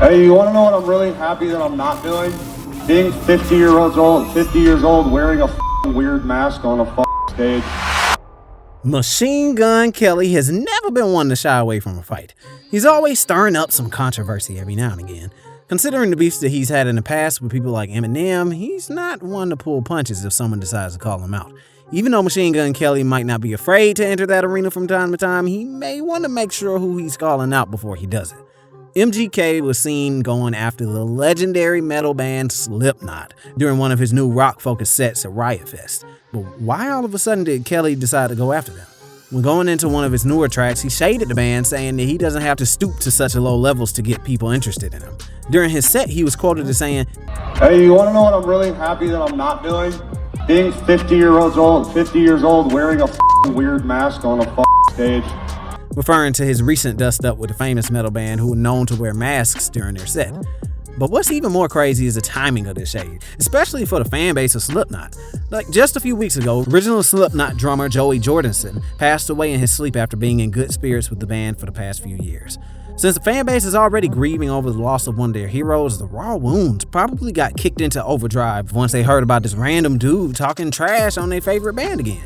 Hey, you want to know what I'm really happy that I'm not doing? Being 50 years old, wearing a weird mask on a stage. Machine Gun Kelly has never been one to shy away from a fight. He's always stirring up some controversy every now and again. Considering the beefs that he's had in the past with people like Eminem, he's not one to pull punches if someone decides to call him out. Even though Machine Gun Kelly might not be afraid to enter that arena from time to time, he may want to make sure who he's calling out before he does it. MGK was seen going after the legendary metal band Slipknot during one of his new rock-focused sets at Riot Fest. But why all of a sudden did Kelly decide to go after them? When going into one of his newer tracks, he shaded the band, saying that he doesn't have to stoop to such low levels to get people interested in him. During his set, he was quoted as saying, "Hey, you want to know what I'm really happy that I'm not doing? Being 50 years old, wearing a weird mask on a stage." Referring to his recent dust-up with a famous metal band who were known to wear masks during their set. But what's even more crazy is the timing of this shade, especially for the fan base of Slipknot. Like just a few weeks ago, original Slipknot drummer Joey Jordison passed away in his sleep after being in good spirits with the band for the past few years. Since the fan base is already grieving over the loss of one of their heroes, the raw wounds probably got kicked into overdrive once they heard about this random dude talking trash on their favorite band again.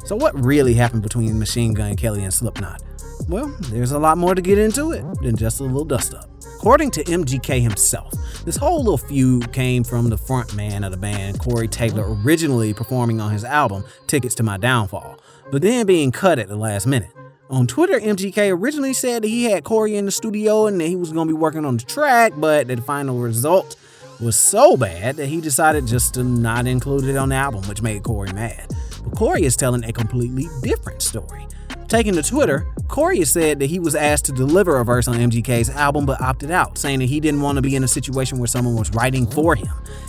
So what really happened between Machine Gun Kelly and Slipknot? Well, there's a lot more to get into it than just a little dust-up. According to MGK himself, this whole little feud came from the front man of the band, Corey Taylor, originally performing on his album, Tickets to My Downfall, but then being cut at the last minute. On Twitter, MGK originally said that he had Corey in the studio and that he was going to be working on the track, but that the final result was so bad that he decided just to not include it on the album, which made Corey mad. But Corey is telling a completely different story. Taking to Twitter, Corey has said that he was asked to deliver a verse on MGK's album but opted out, saying that he didn't want to be in a situation where someone was writing for him.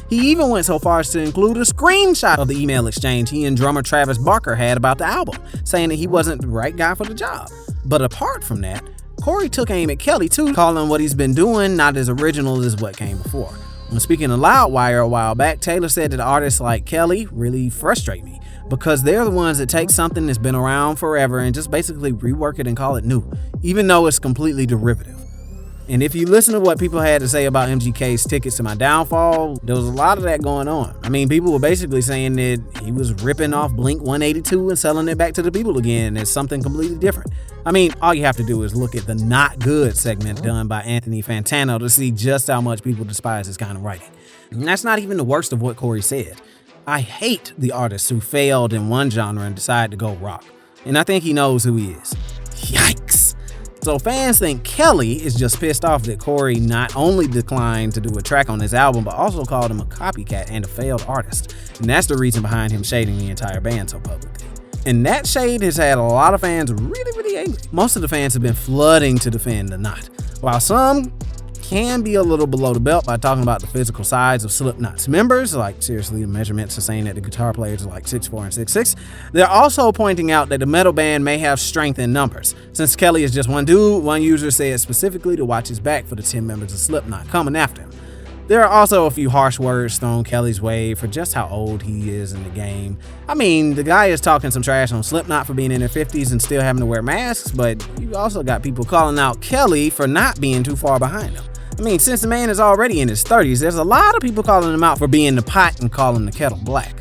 He even went so far as to include a screenshot of the email exchange he and drummer Travis Barker had about the album, saying that he wasn't the right guy for the job. But apart from that, Corey took aim at Kelly too, calling what he's been doing not as original as what came before. When speaking to Loudwire a while back, Taylor said that artists like Kelly really frustrate me, because they're the ones that take something that's been around forever and just basically rework it and call it new, even though it's completely derivative. And if you listen to what people had to say about MGK's Tickets to My Downfall, there was a lot of that going on. I mean, people were basically saying that he was ripping off Blink 182 and selling it back to the people again as something completely different. I mean, all you have to do is look at the Not Good segment done by Anthony Fantano to see just how much people despise this kind of writing. And that's not even the worst of what Corey said. I hate the artists who failed in one genre and decided to go rock. And I think he knows who he is. Yikes. So fans think Kelly is just pissed off that Corey not only declined to do a track on his album, but also called him a copycat and a failed artist. And that's the reason behind him shading the entire band so publicly. And that shade has had a lot of fans really angry. Most of the fans have been flooding to defend the Knot, while some can be a little below the belt by talking about the physical size of Slipknot's members, like seriously the measurements are saying that the guitar players are like 6'4" and 6'6". They're also pointing out that the metal band may have strength in numbers. Since Kelly is just one dude, one user said specifically to watch his back for the 10 members of Slipknot coming after him. There are also a few harsh words thrown Kelly's way for just how old he is in the game. I mean, the guy is talking some trash on Slipknot for being in their 50s and still having to wear masks, but you also got people calling out Kelly for not being too far behind him. I mean, since the man is already in his 30s, there's a lot of people calling him out for being the pot and calling the kettle black.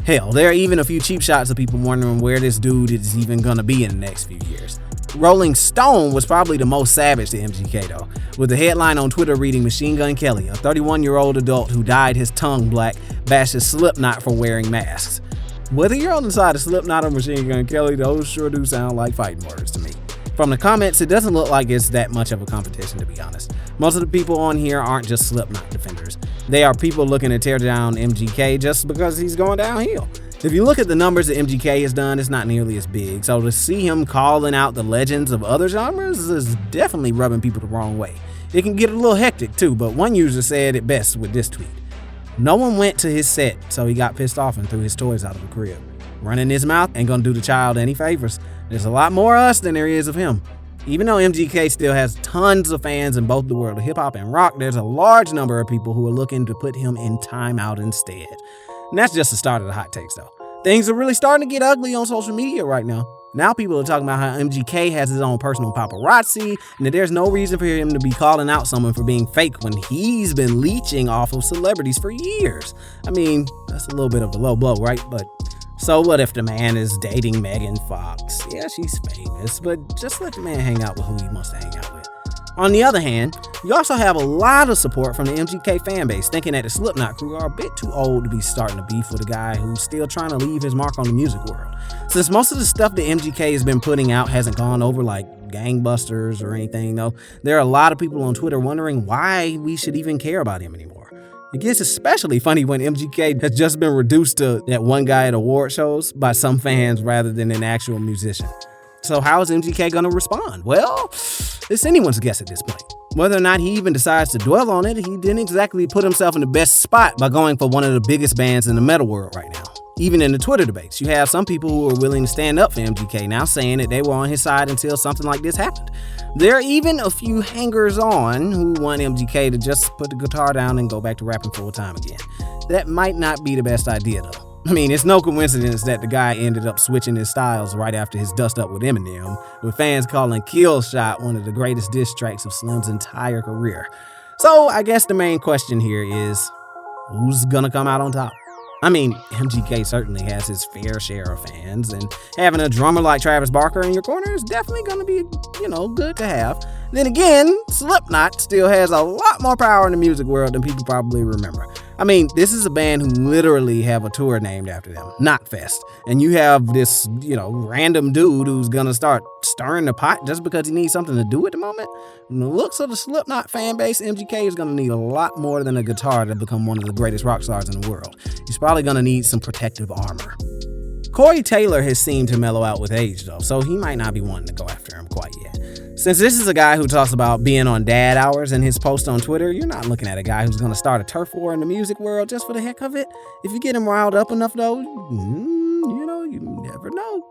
Hell, there are even a few cheap shots of people wondering where this dude is even gonna be in the next few years. Rolling Stone was probably the most savage to MGK though, with the headline on Twitter reading Machine Gun Kelly, a 31-year-old adult who dyed his tongue black, bashes Slipknot for wearing masks. Whether you're on the side of Slipknot or Machine Gun Kelly, those sure do sound like fighting words to me. From the comments, it doesn't look like it's that much of a competition, to be honest. Most of the people on here aren't just Slipknot defenders. They are people looking to tear down MGK just because he's going downhill. If you look at the numbers that MGK has done, it's not nearly as big, so to see him calling out the legends of other genres is definitely rubbing people the wrong way. It can get a little hectic too, but one user said it best with this tweet. No one went to his set, so he got pissed off and threw his toys out of the crib. Running his mouth ain't gonna do the child any favors. There's a lot more us than there is of him. Even though MGK still has tons of fans in both the world of hip-hop and rock, there's a large number of people who are looking to put him in timeout instead. And that's just the start of the hot takes though. Things are really starting to get ugly on social media right now. Now people are talking about how MGK has his own personal paparazzi and that there's no reason for him to be calling out someone for being fake when he's been leeching off of celebrities for years. I mean, that's a little bit of a low blow, right? But so what if the man is dating Megan Fox? Yeah, she's famous, but just let the man hang out with who he wants to hang out with. On the other hand, you also have a lot of support from the MGK fan base, thinking that the Slipknot crew are a bit too old to be starting a beef with a guy who's still trying to leave his mark on the music world. Since most of the stuff that MGK has been putting out hasn't gone over like gangbusters or anything, though, there are a lot of people on Twitter wondering why we should even care about him anymore. It gets especially funny when MGK has just been reduced to that one guy at award shows by some fans rather than an actual musician. So how is MGK going to respond? Well, it's anyone's guess at this point. Whether or not he even decides to dwell on it, he didn't exactly put himself in the best spot by going for one of the biggest bands in the metal world right now. Even in the Twitter debates, you have some people who are willing to stand up for MGK now, saying that they were on his side until something like this happened. There are even a few hangers-on who want MGK to just put the guitar down and go back to rapping full time again. That might not be the best idea, though. I mean, it's no coincidence that the guy ended up switching his styles right after his dust up with Eminem, with fans calling Kill Shot one of the greatest diss tracks of Slim's entire career. So I guess the main question here is, who's gonna come out on top? I mean, MGK certainly has his fair share of fans, and having a drummer like Travis Barker in your corner is definitely gonna be, good to have. Then again, Slipknot still has a lot more power in the music world than people probably remember. I mean, this is a band who literally have a tour named after them, Knotfest. And you have this, random dude who's gonna start stirring the pot just because he needs something to do at the moment. From the looks of the Slipknot fan base, MGK is gonna need a lot more than a guitar to become one of the greatest rock stars in the world. He's probably gonna need some protective armor. Corey Taylor has seemed to mellow out with age, though, so he might not be wanting to go after him quite yet. Since this is a guy who talks about being on dad hours in his post on Twitter, you're not looking at a guy who's going to start a turf war in the music world just for the heck of it. If you get him riled up enough, though, you never know.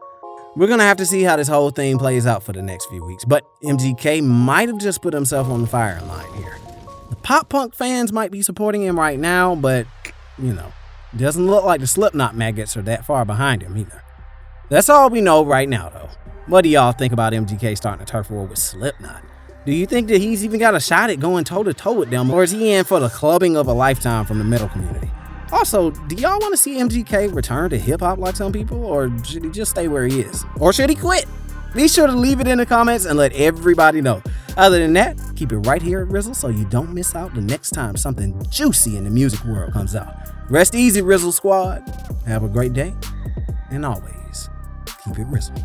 We're going to have to see how this whole thing plays out for the next few weeks, but MGK might have just put himself on the firing line here. The pop punk fans might be supporting him right now, but, doesn't look like the Slipknot maggots are that far behind him either. That's all we know right now, though. What do y'all think about MGK starting a turf war with Slipknot? Do you think that he's even got a shot at going toe-to-toe with them, or is he in for the clubbing of a lifetime from the metal community? Also, do y'all want to see MGK return to hip-hop like some people, or should he just stay where he is? Or should he quit? Be sure to leave it in the comments and let everybody know. Other than that, keep it right here at RIZZLE so you don't miss out the next time something juicy in the music world comes out. Rest easy, RIZZLE squad. Have a great day, and always keep it RIZZLE.